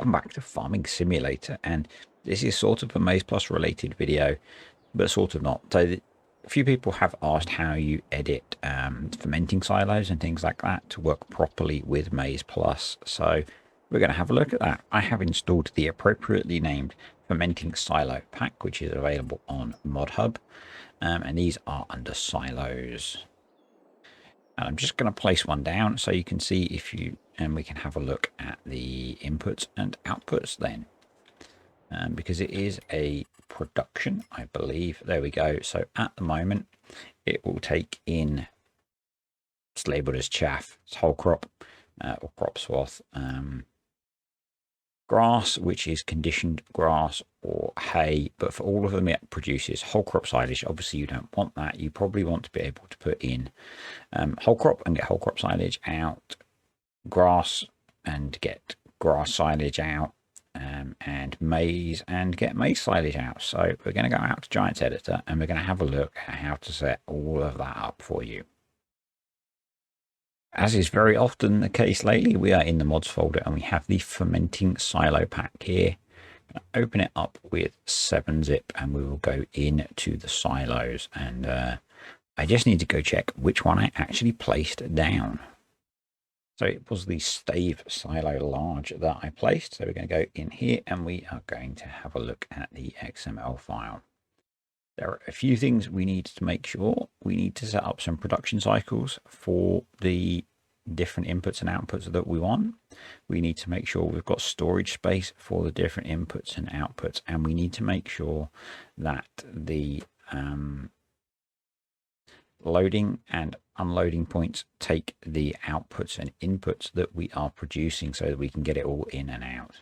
welcome back to Farming Simulator, and this is sort of a MaizePlus related video, but sort of not. So a few people have asked how you edit fermenting silos and things like that to work properly with MaizePlus, so we're going to have a look at that. I have installed the appropriately named fermenting silo pack, which is available on ModHub, and these are under silos. And I'm just going to place one down so you can see if you, and we can have a look at the inputs and outputs then. Because it is a production, I believe. There we go. So at the moment, it will take in, it's labeled as chaff, it's whole crop or crop swath. Grass, which is conditioned grass, or hay, but for all of them it produces whole crop silage. Obviously you don't want that. You probably want to be able to put in whole crop and get whole crop silage out, grass and get grass silage out, and maize and get maize silage out. So we're going to go out to Giants Editor and we're going to have a look at how to set all of that up for you. As is very often the case lately, we are in the mods folder and we have the fermenting silo pack here. Open it up with 7-zip and we will go into the silos, and I just need to go check which one I actually placed down. So it was the stave silo large that I placed. So we're going to go in here and we are going to have a look at the XML file. There are a few things we need to make sure. We need to set up some production cycles for the different inputs and outputs that we want. We need to make sure we've got storage space for the different inputs and outputs, and we need to make sure that the loading and unloading points take the outputs and inputs that we are producing so that we can get it all in and out.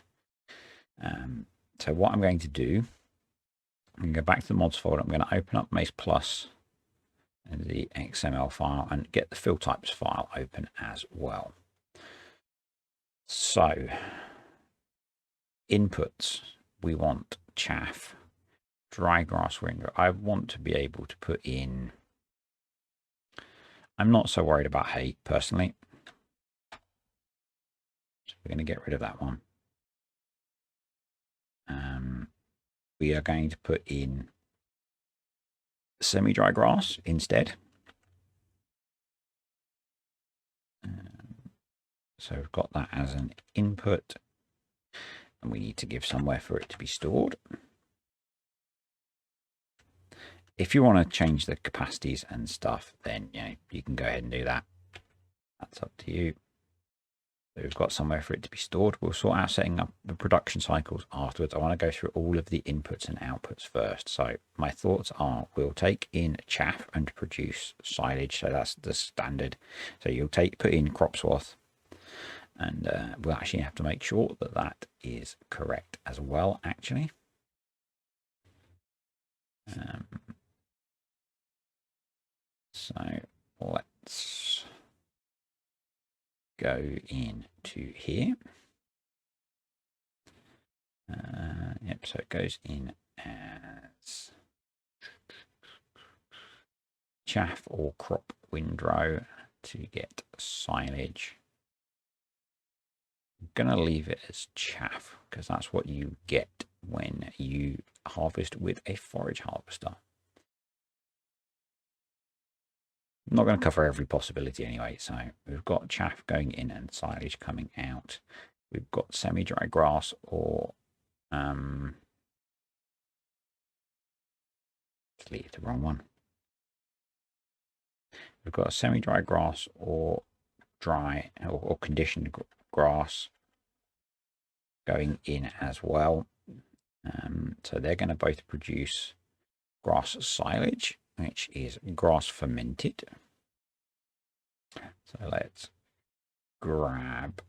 So what I'm going to do, I'm going to go back to the mods folder. I'm going to open up MaizePlus and the XML file and get the fill types file open as well. So inputs, we want chaff, dry grass ringer. I want to be able to put in, I'm not so worried about hay personally, so we're going to get rid of that one. We are going to put in semi-dry grass instead. So we've got that as an input, and we need to give somewhere for it to be stored. If you want to change the capacities and stuff, then you can go ahead and do that. That's up to you. So we've got somewhere for it to be stored. We'll sort out setting up the production cycles afterwards. I want to go through all of the inputs and outputs first. So my thoughts are, we'll take in chaff and produce silage. So that's the standard. So you'll put in crop swath, and we'll actually have to make sure that that is correct as well, actually. So let's go into here. Yep, so it goes in as chaff or crop windrow to get silage. I'm going to leave it as chaff because that's what you get when you harvest with a forage harvester. I'm not going to cover every possibility anyway. So we've got chaff going in and silage coming out. We've got semi-dry grass or delete the wrong one. We've got semi-dry grass or dry or conditioned grass going in as well. So they're going to both produce grass silage, which is grass fermented. So let's grab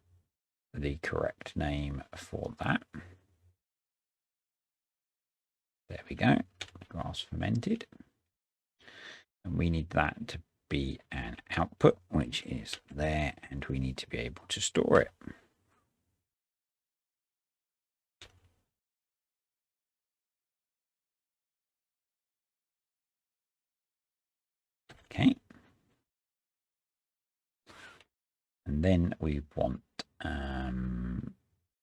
the correct name for that. There we go, grass fermented. And we need that to be an output, which is there, and we need to be able to store it. Okay. And then we want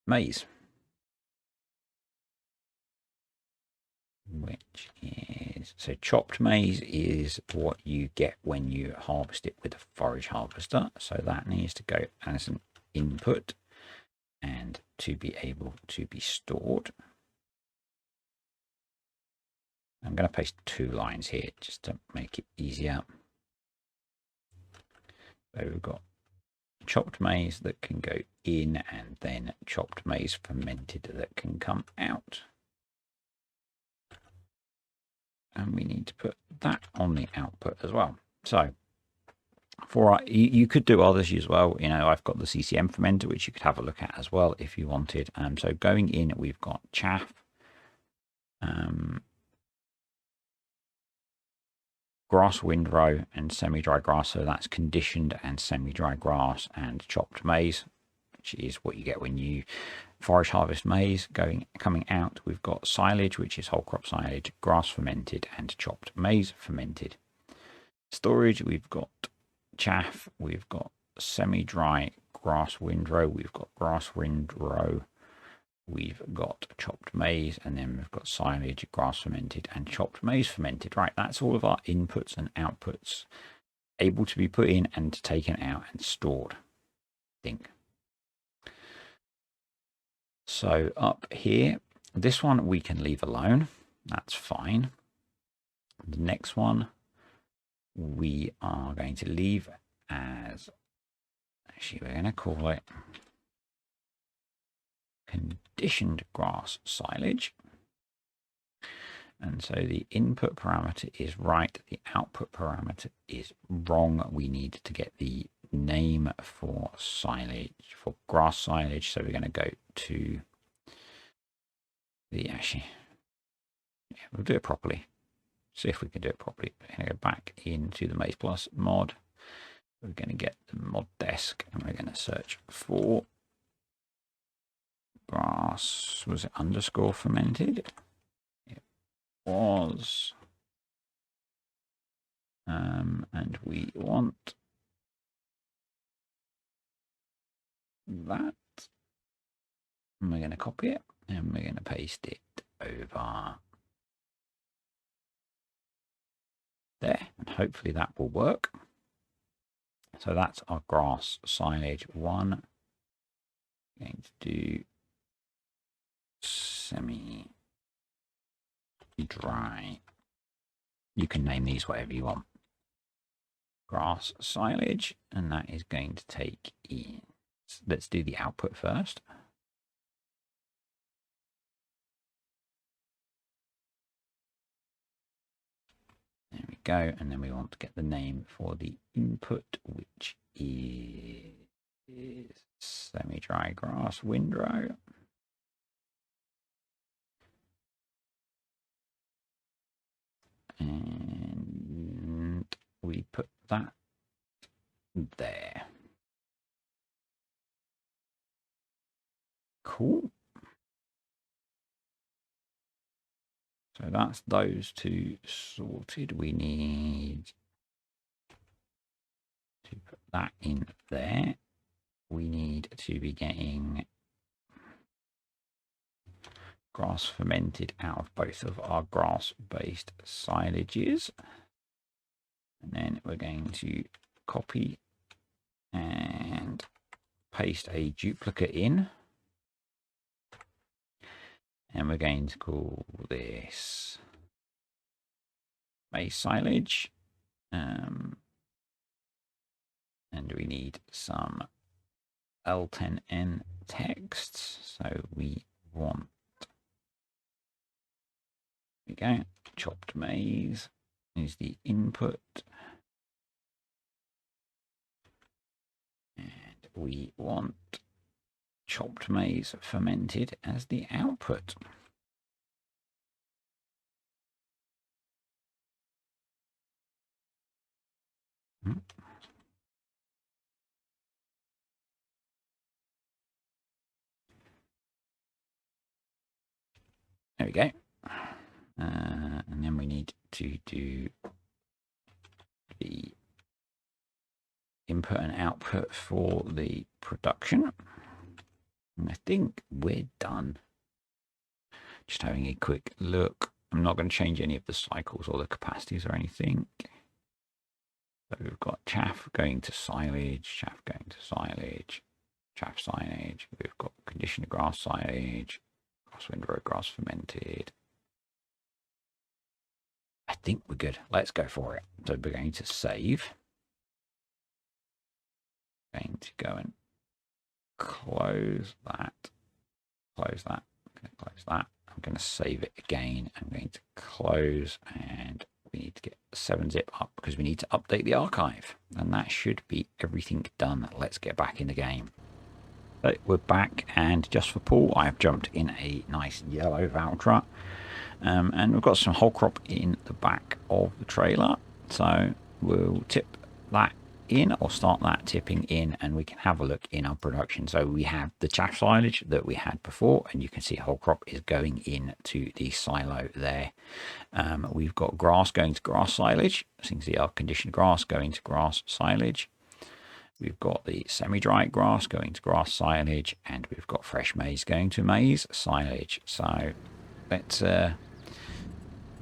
maize. which is, so chopped maize is what you get when you harvest it with a forage harvester. So that needs to go as an input and to be able to be stored. I'm going to paste 2 lines here just to make it easier. So we've got chopped maize that can go in, and then chopped maize fermented that can come out. And we need to put that on the output as well. So for our, you could do others as well. You know, I've got the CCM fermenter, which you could have a look at as well if you wanted. So going in, we've got chaff, grass windrow, and semi-dry grass. So that's conditioned and semi-dry grass and chopped maize, which is what you get when you forage harvest maize. Coming out, we've got silage, which is whole crop silage, grass fermented, and chopped maize fermented. Storage, we've got chaff, we've got semi-dry grass windrow, we've got grass windrow, we've got chopped maize, and then we've got silage, grass fermented, and chopped maize fermented. Right, that's all of our inputs and outputs able to be put in and taken out and stored, I think. So up here, this one we can leave alone. That's fine. The next one we are going to leave as, actually we're going to call it conditioned grass silage. And so the input parameter is right, the output parameter is wrong. We need to get the name for silage, for grass silage. So we're going to go to the, actually, yeah, we'll do it properly. See if we can do it properly. We're going to go back into the MaizePlus mod. We're going to get the mod desk and we're going to search for grass. Was it underscore fermented? It was. And we want that. And we're going to copy it and we're going to paste it over there, and hopefully that will work. So that's our grass silage one. I'm going to do semi-dry. You can name these whatever you want. Grass silage, and that is going to take in. Let's do the output first. There we go, and then we want to get the name for the input, which is semi-dry grass windrow. And we put that there. Cool. So that's those two sorted. We need to put that in there. We need to be getting grass fermented out of both of our grass-based silages. And then we're going to copy and paste a duplicate in. And we're going to call this maize silage. And we need some L10N texts. So we want, there we go, chopped maize is the input. And we want chopped maize fermented as the output. There we go. And then we need to do the input and output for the production. And I think we're done. Just having a quick look. I'm not going to change any of the cycles or the capacities or anything. So we've got chaff going to silage, chaff going to silage, chaff silage. We've got conditioned grass silage, grass windrow, grass fermented. I think we're good. Let's go for it. So we're going to save. Going to go and close that. Close that. Close that. I'm going to save it again. I'm going to close, and we need to get 7-zip up because we need to update the archive. And that should be everything done. Let's get back in the game. So we're back, and just for Paul, I've jumped in a nice yellow Valtra. And we've got some whole crop in the back of the trailer. So we'll tip that in, or start that tipping in, and we can have a look in our production. So we have the chaff silage that we had before, and you can see whole crop is going into the silo there. We've got grass going to grass silage, so you can see our conditioned grass going to grass silage. We've got the semi-dry grass going to grass silage, and we've got fresh maize going to maize silage. So let's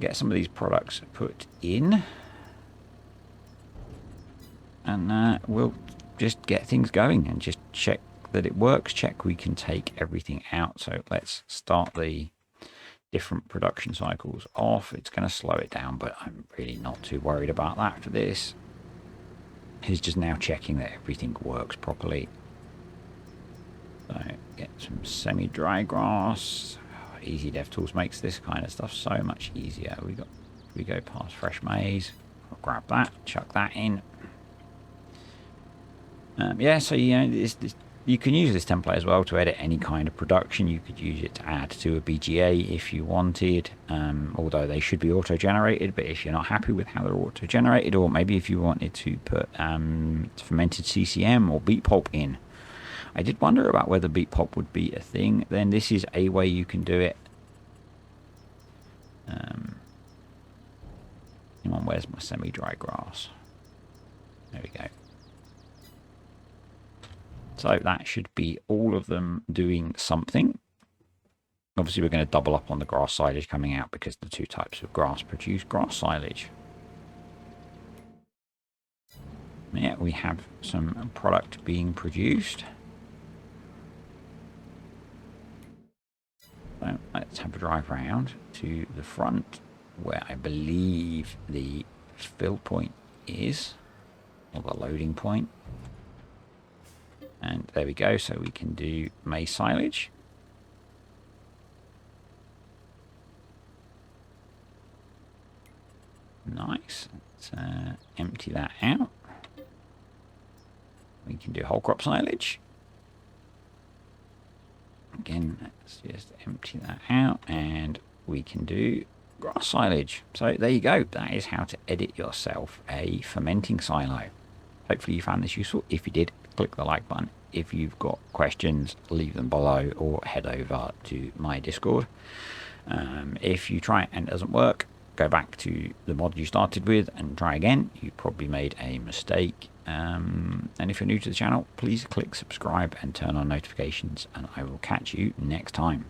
get some of these products put in, and we'll just get things going and just check that it works, check we can take everything out. So let's start the different production cycles off. It's going to slow it down, but I'm really not too worried about that for this. It's just now checking that everything works properly. So get some semi-dry grass. Easy DevTools makes this kind of stuff so much easier. We go past fresh maize. I'll grab that, chuck that in. Yeah, so you can use this template as well to edit any kind of production. You could use it to add to a BGA if you wanted, although they should be auto-generated. But if you're not happy with how they're auto-generated, or maybe if you wanted to put fermented CCM or beet pulp in, I did wonder about whether beet pulp would be a thing. Then this is a way you can do it. Hang on, where's my semi-dry grass? There we go. So that should be all of them doing something. Obviously, we're going to double up on the grass silage coming out because the two types of grass produce grass silage. Yeah, we have some product being produced. So let's have a drive round to the front where I believe the fill point is, or the loading point. And there we go. So we can do maize silage. Nice. Let's empty that out. We can do whole crop silage. Again, let's just empty that out, and we can do grass silage. So there you go. That is how to edit yourself a fermenting silo. Hopefully you found this useful. If you did, click the like button. If you've got questions, leave them below, or head over to my Discord. If you try it and it doesn't work, go back to the mod you started with and try again. You probably made a mistake. And if you're new to the channel, please click subscribe and turn on notifications, and I will catch you next time.